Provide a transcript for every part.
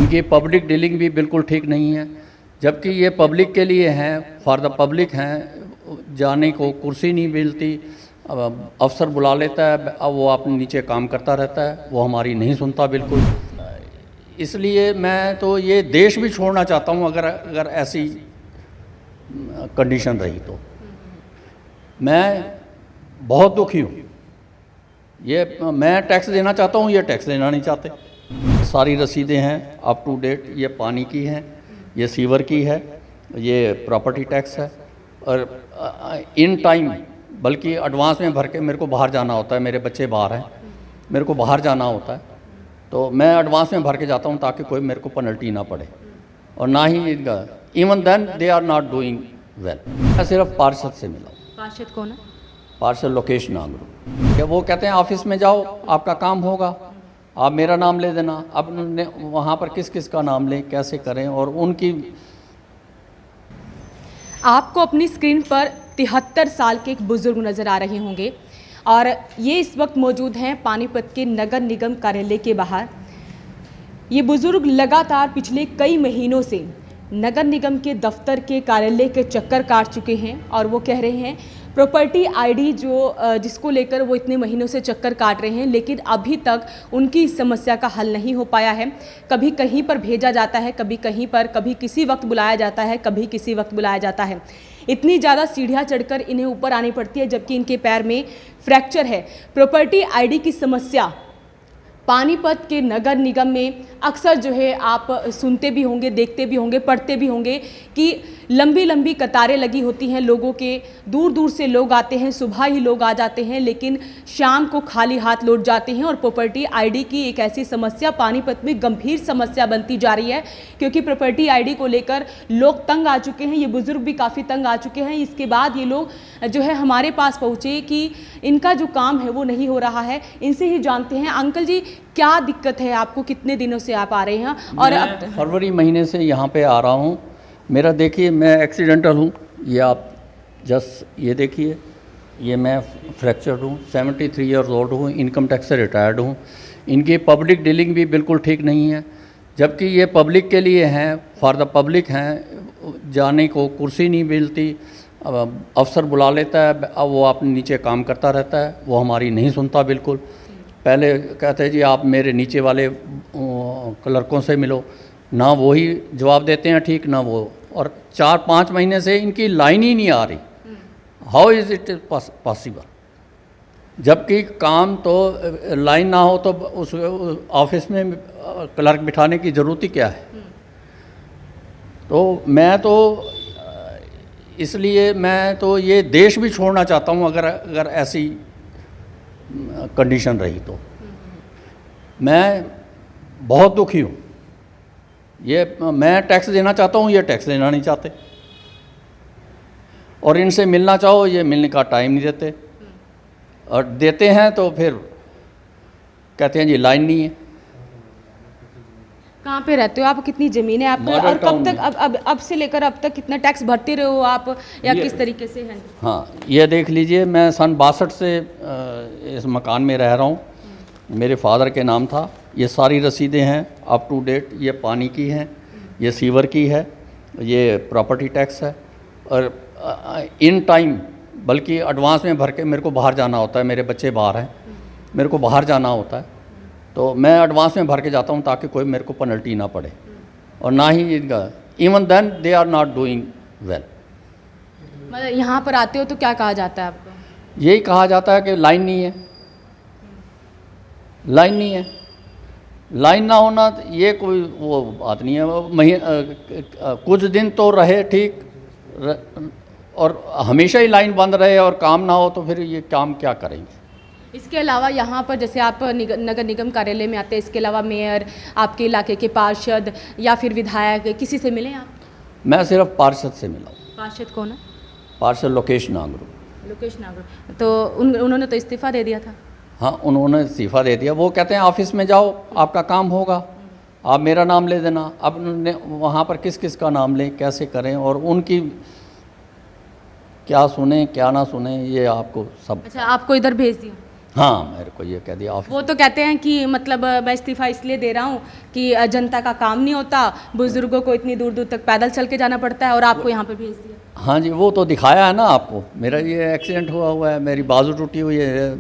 इनकी public dealing भी बिल्कुल ठीक नहीं है, जबकि ये पब्लिक के लिए हैं, फॉर द पब्लिक हैं। जाने को कुर्सी नहीं मिलती, अफसर बुला लेता है, अब वो अपने नीचे काम करता रहता है, वो हमारी नहीं सुनता बिल्कुल। इसलिए मैं तो ये देश भी छोड़ना चाहता हूँ अगर ऐसी कंडीशन रही तो। मैं बहुत दुखी हूँ। ये मैं टैक्स देना चाहता हूँ, ये टैक्स देना नहीं चाहते। सारी रसीदें हैं अप टू डेट, ये पानी की हैं, ये सीवर की है, ये प्रॉपर्टी टैक्स है, और इन टाइम बल्कि एडवांस में भर के मेरे को बाहर जाना होता है। मेरे बच्चे बाहर हैं, मेरे को बाहर जाना होता है, तो मैं एडवांस में भर के जाता हूँ ताकि कोई मेरे को पेनल्टी ना पड़े। और ना ही इनका even then they are not doing well. मैं सिर्फ पार्षद से मिला हूँ। पार्षद कौन है? पार्षद लोकेश नांगरू। क्या वो कहते हैं ऑफिस में जाओ, आपका काम होगा, आप मेरा नाम ले देना। अब वहाँ पर किस किस का नाम लें, कैसे करें, और उनकी। आपको अपनी स्क्रीन पर 73 साल के एक बुजुर्ग नजर आ रहे होंगे और ये इस वक्त मौजूद हैं पानीपत के नगर निगम कार्यालय के बाहर। ये बुजुर्ग लगातार पिछले कई महीनों से नगर निगम के दफ्तर के कार्यालय के चक्कर काट चुके हैं और वो कह रहे हैं प्रॉपर्टी आईडी जिसको लेकर वो इतने महीनों से चक्कर काट रहे हैं, लेकिन अभी तक उनकी इस समस्या का हल नहीं हो पाया है। कभी कहीं पर भेजा जाता है, कभी कहीं पर, कभी किसी वक्त बुलाया जाता है, कभी किसी वक्त बुलाया जाता है। इतनी ज़्यादा सीढ़ियाँ चढ़कर इन्हें ऊपर आनी पड़ती है, जबकि इनके पैर में फ्रैक्चर है। प्रॉपर्टी आईडी की समस्या पानीपत के नगर निगम में अक्सर जो है आप सुनते भी होंगे, देखते भी होंगे, पढ़ते भी होंगे कि लंबी लंबी कतारें लगी होती हैं लोगों के। दूर दूर से लोग आते हैं, सुबह ही लोग आ जाते हैं, लेकिन शाम को खाली हाथ लौट जाते हैं। और प्रॉपर्टी आईडी की एक ऐसी समस्या पानीपत में गंभीर समस्या बनती जा रही है, क्योंकि प्रॉपर्टी आईडी को लेकर लोग तंग आ चुके हैं। ये बुजुर्ग भी काफ़ी तंग आ चुके हैं। इसके बाद ये लोग जो है हमारे पास पहुँचे कि इनका जो काम है वो नहीं हो रहा है। इनसे ही जानते हैं। अंकल जी, क्या दिक्कत है आपको? कितने दिनों से आप आ रहे हैं? और अब फरवरी महीने से यहाँ पे आ रहा हूँ। मेरा देखिए, मैं एक्सीडेंटल हूँ। ये आप जस्ट ये देखिए, ये मैं फ्रैक्चर्ड हूँ, 73 ईयर्स ओल्ड हूँ, इनकम टैक्स से रिटायर्ड हूँ। इनकी पब्लिक डीलिंग भी बिल्कुल ठीक नहीं है, जबकि ये पब्लिक के लिए हैं, फॉर द पब्लिक हैं। जाने को कुर्सी नहीं मिलती, अफसर बुला लेता है, अब वो अपने नीचे काम करता रहता है, वो हमारी नहीं सुनता बिल्कुल। पहले कहते हैं जी आप मेरे नीचे वाले क्लर्कों से मिलो, ना वही जवाब देते हैं ठीक, ना वो। और 4-5 महीने से इनकी लाइन ही नहीं आ रही। How is it possible? जबकि काम तो लाइन ना हो तो उस ऑफिस में क्लर्क बिठाने की ज़रूरत ही क्या है? तो मैं तो इसलिए मैं तो ये देश भी छोड़ना चाहता हूँ अगर ऐसी कंडीशन रही तो। मैं बहुत दुखी हूँ। ये मैं टैक्स देना चाहता हूँ, ये टैक्स देना नहीं चाहते। और इनसे मिलना चाहो, ये मिलने का टाइम नहीं देते, और देते हैं तो फिर कहते हैं जी लाइन नहीं है। कहाँ पे रहते हो आप? कितनी ज़मीन है आपको? और कब तक अब से लेकर अब तक कितना टैक्स भरते रहे हो आप, या किस तरीके से है? हाँ, ये देख लीजिए, मैं सन 62 से इस मकान में रह रहा हूँ। मेरे फादर के नाम था। ये सारी रसीदें हैं अप टू डेट, ये पानी की हैं, ये सीवर की है, ये प्रॉपर्टी टैक्स है, और इन टाइम बल्कि एडवांस में भर के मेरे को बाहर जाना होता है। मेरे बच्चे बाहर हैं, मेरे को बाहर जाना होता है, तो मैं एडवांस में भर के जाता हूँ ताकि कोई मेरे को पेनल्टी ना पड़े। और ना ही इनका even then they are not doing well. मतलब यहाँ पर आते हो तो क्या कहा जाता है आपको? यही कहा जाता है कि लाइन नहीं है, लाइन नहीं है। लाइन ना होना ये कोई वो बात नहीं है। कुछ दिन तो रहे ठीक, और हमेशा ही लाइन बंद रहे और काम ना हो तो फिर ये काम क्या करेंगे? इसके अलावा यहाँ पर जैसे आप नगर निगम कार्यालय में आते हैं, इसके अलावा मेयर, आपके इलाके के पार्षद या फिर विधायक, किसी से मिले आप? मैं सिर्फ पार्षद से मिला हूँ। पार्षद कौन है? पार्षद लोकेश नांगरू। लोकेश नांगरू। तो उन्होंने तो इस्तीफ़ा दे दिया था। हाँ, उन्होंने इस्तीफ़ा दे दिया। वो कहते हैं ऑफिस में जाओ, आपका काम होगा, आप मेरा नाम ले देना। अब वहाँ पर किस किस का नाम लें, कैसे करें, और उनकी क्या सुने क्या ना सुने, ये आपको सब। अच्छा, आपको इधर भेज दिया? हाँ, मेरे को ये कह दिया ऑफिस। वो तो कहते हैं कि मतलब मैं इस्तीफा इसलिए दे रहा हूँ कि जनता का काम नहीं होता, बुजुर्गों को इतनी दूर दूर तक पैदल चल के जाना पड़ता है और आपको यहाँ पे भेज दिया। हाँ जी, वो तो दिखाया है ना आपको, मेरा ये एक्सीडेंट हुआ है, मेरी बाजू टूटी हुई है,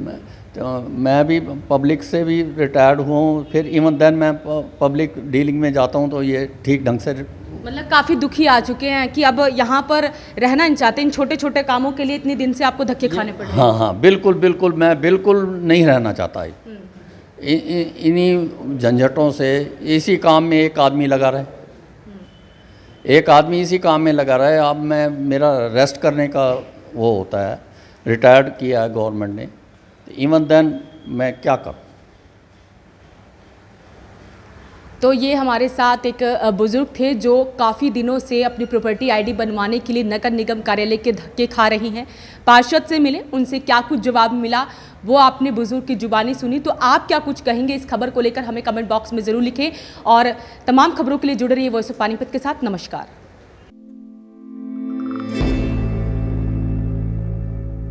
तो मैं भी पब्लिक से भी रिटायर्ड हुआ हूँ, फिर इवन देन मैं पब्लिक डीलिंग में जाता हूँ तो ये ठीक ढंग से। मतलब काफ़ी दुखी आ चुके हैं कि अब यहाँ पर रहना नहीं चाहते, इन छोटे छोटे कामों के लिए इतने दिन से आपको धक्के खाने पड़ रहे हैं। हाँ हाँ, बिल्कुल बिल्कुल, मैं बिल्कुल नहीं रहना चाहता इन्हीं झंझटों से। इसी काम में एक आदमी लगा रहे, एक आदमी इसी काम में लगा रहा है। अब मैं, मेरा रेस्ट करने का वो होता है, रिटायर्ड किया है गवर्नमेंट ने, इवन देन मैं क्या करूँ। तो ये हमारे साथ एक बुजुर्ग थे जो काफ़ी दिनों से अपनी प्रॉपर्टी आईडी बनवाने के लिए नगर निगम कार्यालय के धक्के खा रही हैं। पार्षद से मिले, उनसे क्या कुछ जवाब मिला वो आपने बुजुर्ग की जुबानी सुनी। तो आप क्या कुछ कहेंगे इस खबर को लेकर, हमें कमेंट बॉक्स में ज़रूर लिखें और तमाम खबरों के लिए जुड़े रहिए वॉइस ऑफ पानीपत के साथ। नमस्कार।